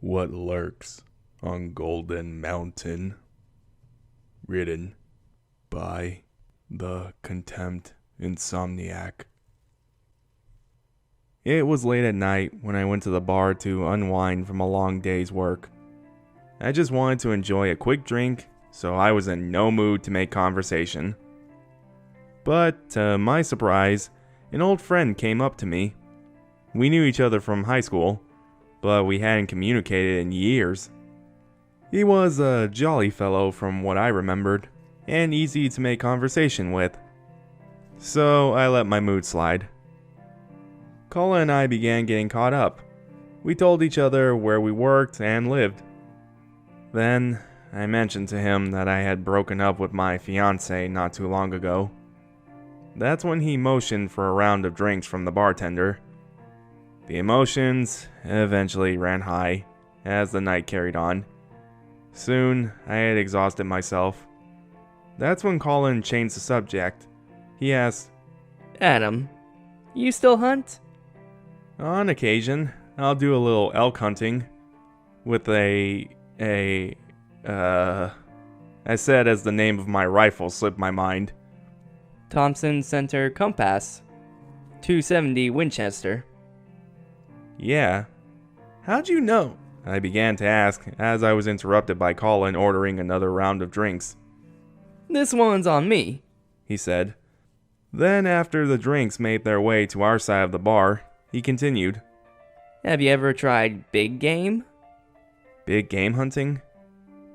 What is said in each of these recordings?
What lurks on Golden Mountain? Written by TheContemptInsomniac. It was late at night when I went to the bar to unwind from a long day's work. I just wanted to enjoy a quick drink, so I was in no mood to make conversation. But, to my surprise, an old friend came up to me. We knew each other from high school, but we hadn't communicated in years. He was a jolly fellow from what I remembered, and easy to make conversation with. So I let my mood slide. Colin and I began getting caught up. We told each other where we worked and lived. Then I mentioned to him that I had broken up with my fiancée not too long ago. That's when he motioned for a round of drinks from the bartender. The emotions eventually ran high as the night carried on. Soon, I had exhausted myself. That's when Colin changed the subject. He asked, Adam, you still hunt? "On occasion, I'll do a little elk hunting with I said as the name of my rifle slipped my mind. Thompson Center Compass, 270 Winchester. Yeah. How'd you know? I began to ask as I was interrupted by Colin ordering another round of drinks. This one's on me, He said. Then after the drinks made their way to our side of the bar, he continued. Have you ever tried big game? Big game hunting?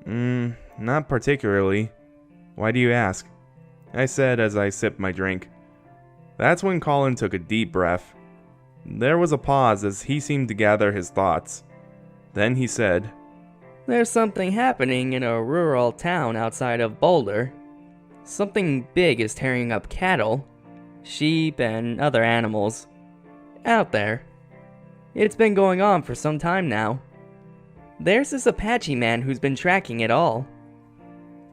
Not particularly. Why do you ask? I said as I sipped my drink. That's when Colin took a deep breath. There was a pause as he seemed to gather his thoughts. Then he said, There's something happening in a rural town outside of Boulder. Something big is tearing up cattle, sheep, and other animals. Out there. It's been going on for some time now. There's this Apache man who's been tracking it all.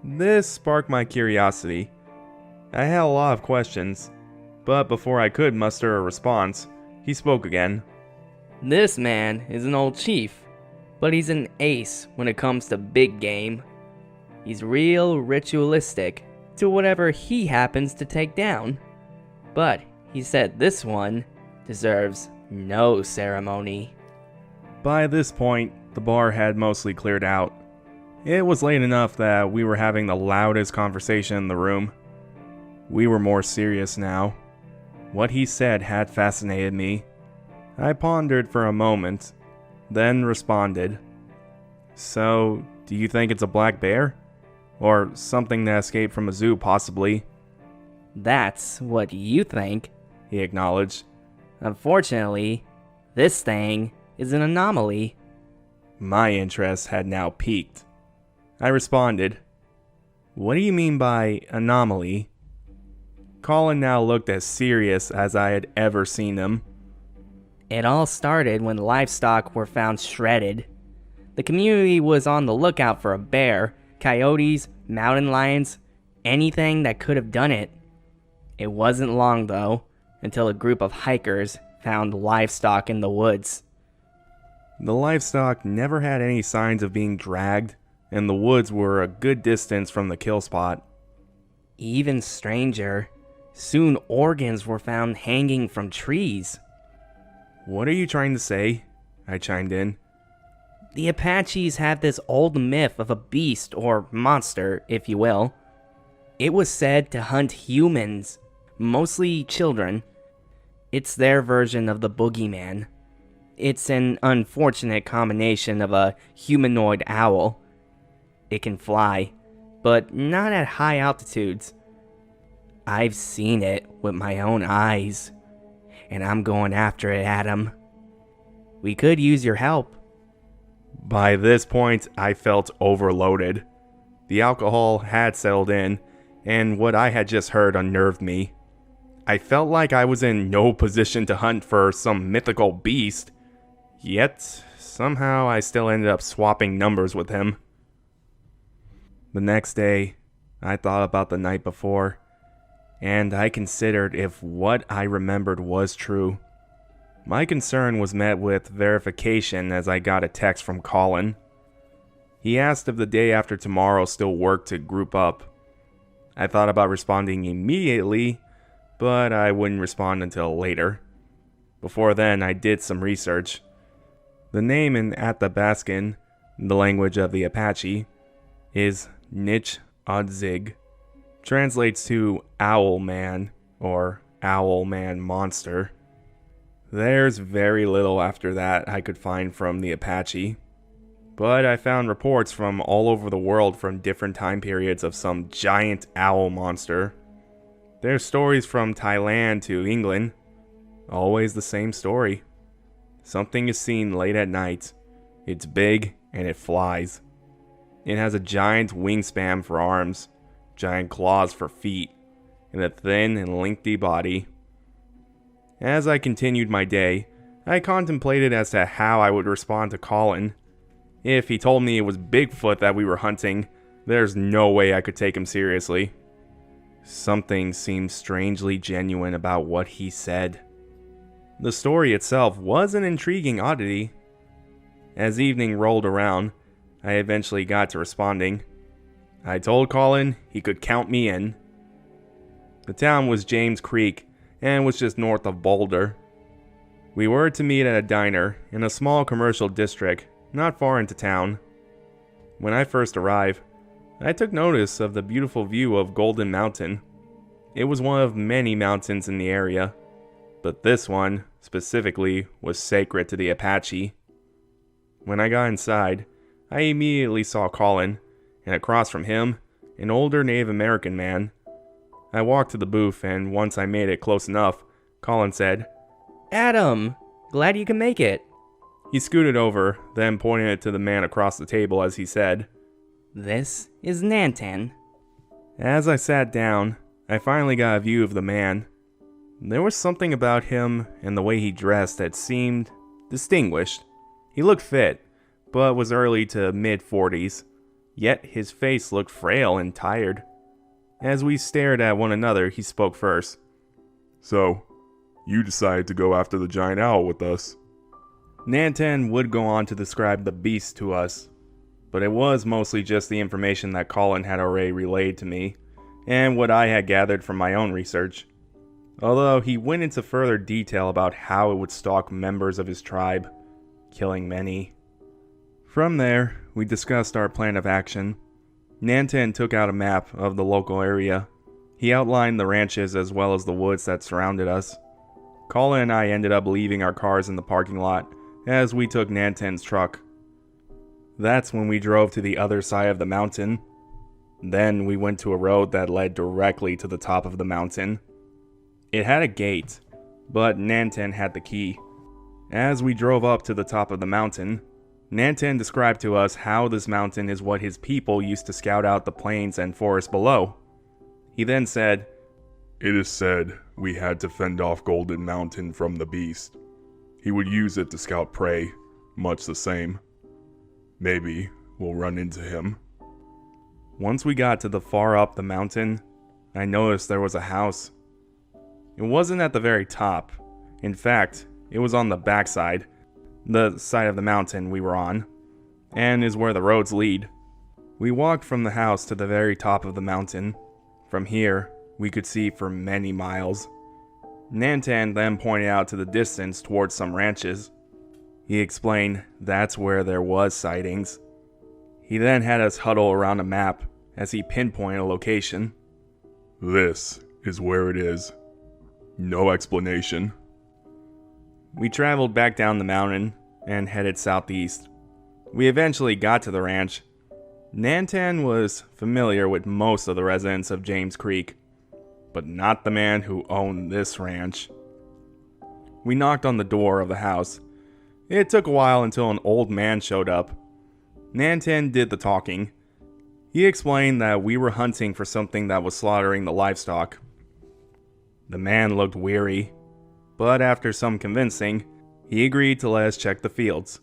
This sparked my curiosity. I had a lot of questions, but before I could muster a response, he spoke again. This man is an old chief, but he's an ace when it comes to big game. He's real ritualistic to whatever he happens to take down. But he said this one deserves no ceremony. By this point, the bar had mostly cleared out. It was late enough that we were having the loudest conversation in the room. We were more serious now. What he said had fascinated me. I pondered for a moment, then responded. So, do you think it's a black bear? Or something that escaped from a zoo, possibly? That's what you think, He acknowledged. Unfortunately, this thing is an anomaly. My interest had now peaked. I responded, What do you mean by anomaly? Colin now looked as serious as I had ever seen him. It all started when livestock were found shredded. The community was on the lookout for a bear, coyotes, mountain lions, anything that could have done it. It wasn't long, though, until a group of hikers found livestock in the woods. The livestock never had any signs of being dragged, and the woods were a good distance from the kill spot. Even stranger, soon organs were found hanging from trees. What are you trying to say? I chimed in. The Apaches have this old myth of a beast, or monster, if you will. It was said to hunt humans, mostly children. It's their version of the boogeyman. It's an unfortunate combination of a humanoid owl. It can fly, but not at high altitudes. I've seen it with my own eyes, and I'm going after it, Adam. We could use your help. By this point, I felt overloaded. The alcohol had settled in, and what I had just heard unnerved me. I felt like I was in no position to hunt for some mythical beast, yet somehow I still ended up swapping numbers with him. The next day, I thought about the night before, and I considered if what I remembered was true. My concern was met with verification as I got a text from Colin. He asked if the day after tomorrow still worked to group up. I thought about responding immediately, but I wouldn't respond until later. Before then, I did some research. The name in Athabascan, the language of the Apache, is Nich Odzig. Translates to Owl Man or Owl Man Monster. There's very little after that I could find from the Apache, but I found reports from all over the world from different time periods of some giant owl monster. There's stories from Thailand to England. Always the same story. Something is seen late at night. It's big and it flies. It has a giant wingspan for arms, giant claws for feet, and a thin and lengthy body. As I continued my day, I contemplated as to how I would respond to Colin. If he told me it was Bigfoot that we were hunting, there's no way I could take him seriously. Something seemed strangely genuine about what he said. The story itself was an intriguing oddity. As evening rolled around, I eventually got to responding. I told Colin he could count me in. The town was James Creek and was just north of Boulder. We were to meet at a diner in a small commercial district not far into town. When I first arrived, I took notice of the beautiful view of Golden Mountain. It was one of many mountains in the area, but this one, specifically, was sacred to the Apache. When I got inside, I immediately saw Colin, and across from him, an older Native American man. I walked to the booth, and once I made it close enough, Colin said, Adam, glad you can make it. He scooted over, then pointed it to the man across the table as he said, This is Nantan. As I sat down, I finally got a view of the man. There was something about him and the way he dressed that seemed distinguished. He looked fit, but was early to mid-40s, yet his face looked frail and tired. As we stared at one another, he spoke first. So, you decided to go after the giant owl with us. Nantan would go on to describe the beast to us, but it was mostly just the information that Colin had already relayed to me, and what I had gathered from my own research. Although he went into further detail about how it would stalk members of his tribe, killing many. From there, we discussed our plan of action. Nantan took out a map of the local area. He outlined the ranches as well as the woods that surrounded us. Colin and I ended up leaving our cars in the parking lot as we took Nantan's truck. That's when we drove to the other side of the mountain. Then we went to a road that led directly to the top of the mountain. It had a gate, but Nantan had the key. As we drove up to the top of the mountain, Nantan described to us how this mountain is what his people used to scout out the plains and forest below. He then said, It is said we had to fend off Golden Mountain from the beast. He would use it to scout prey, much the same. Maybe we'll run into him. Once we got to the far up the mountain, I noticed there was a house. It wasn't at the very top. In fact, it was on the backside, the side of the mountain we were on, and is where the roads lead. We walked from the house to the very top of the mountain. From here, we could see for many miles. Nantan then pointed out to the distance towards some ranches. He explained that's where there was sightings. He then had us huddle around a map as he pinpointed a location. This is where it is. No explanation. We traveled back down the mountain and headed southeast. We eventually got to the ranch. Nantan was familiar with most of the residents of James Creek, but not the man who owned this ranch. We knocked on the door of the house. It took a while until an old man showed up. Nantan did the talking. He explained that we were hunting for something that was slaughtering the livestock. The man looked weary, but after some convincing, he agreed to let us check the fields.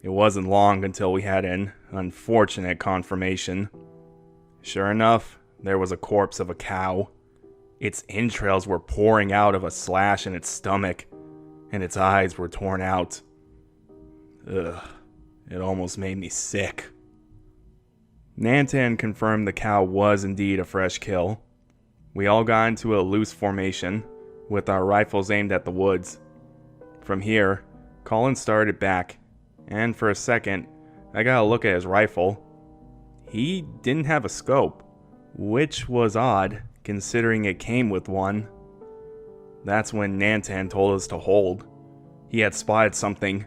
It wasn't long until we had an unfortunate confirmation. Sure enough, there was a corpse of a cow. Its entrails were pouring out of a slash in its stomach, and its eyes were torn out. Ugh, it almost made me sick. Nantan confirmed the cow was indeed a fresh kill. We all got into a loose formation, with our rifles aimed at the woods. From here, Colin started back, and for a second, I got a look at his rifle. He didn't have a scope, which was odd, considering it came with one. That's when Nantan told us to hold. He had spotted something.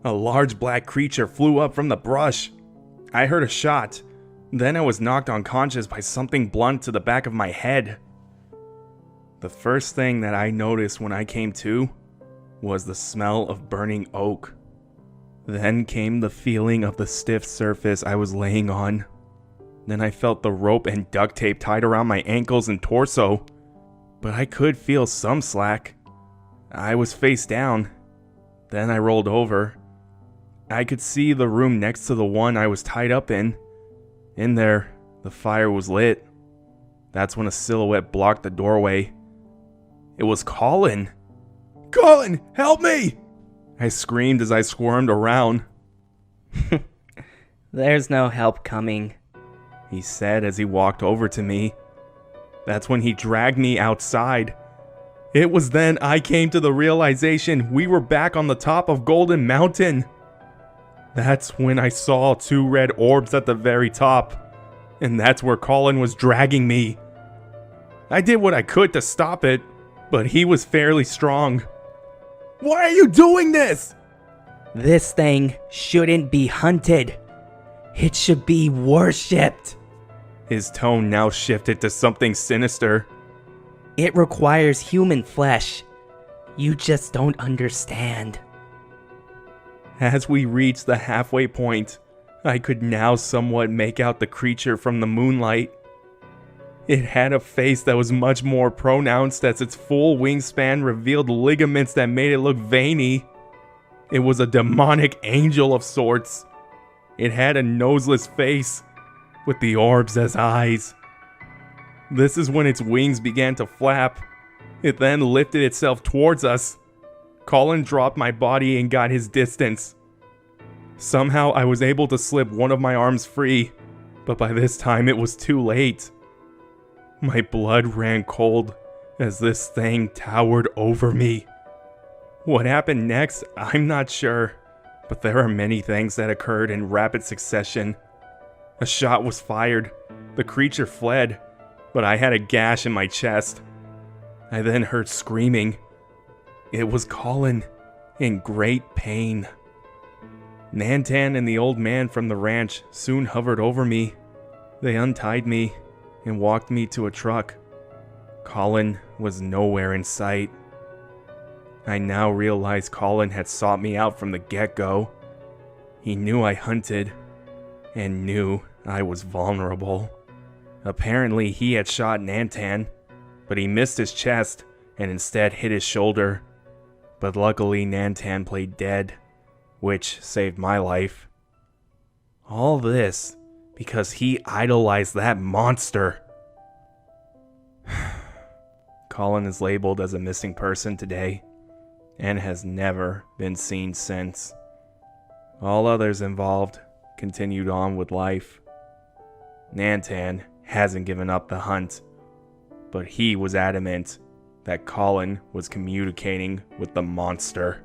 A large black creature flew up from the brush. I heard a shot. Then I was knocked unconscious by something blunt to the back of my head. The first thing that I noticed when I came to was the smell of burning oak. Then came the feeling of the stiff surface I was laying on. Then I felt the rope and duct tape tied around my ankles and torso. But I could feel some slack. I was face down. Then I rolled over. I could see the room next to the one I was tied up in. In there, the fire was lit. That's when a silhouette blocked the doorway. It was Colin. "Colin, help me!" I screamed as I squirmed around. "There's no help coming," he said as he walked over to me. That's when he dragged me outside. It was then I came to the realization we were back on the top of Golden Mountain. That's when I saw 2 red orbs at the very top, and that's where Colin was dragging me. I did what I could to stop it, but he was fairly strong. "Why are you doing this?" "This thing shouldn't be hunted. It should be worshipped." His tone now shifted to something sinister. "It requires human flesh. You just don't understand." As we reached the halfway point, I could now somewhat make out the creature from the moonlight. It had a face that was much more pronounced as its full wingspan revealed ligaments that made it look veiny. It was a demonic angel of sorts. It had a noseless face, with the orbs as eyes. This is when its wings began to flap. It then lifted itself towards us. Colin dropped my body and got his distance. Somehow I was able to slip one of my arms free, but by this time it was too late. My blood ran cold as this thing towered over me. What happened next, I'm not sure, but there are many things that occurred in rapid succession. A shot was fired, the creature fled, but I had a gash in my chest. I then heard screaming. It was Colin, in great pain. Nantan and the old man from the ranch soon hovered over me. They untied me and walked me to a truck. Colin was nowhere in sight. I now realized Colin had sought me out from the get-go. He knew I hunted, and knew I was vulnerable. Apparently he had shot Nantan, but he missed his chest and instead hit his shoulder. But luckily Nantan played dead, which saved my life. All this because he idolized that monster. Colin is labeled as a missing person today, and has never been seen since. All others involved continued on with life. Nantan hasn't given up the hunt, but he was adamant that Colin was communicating with the monster.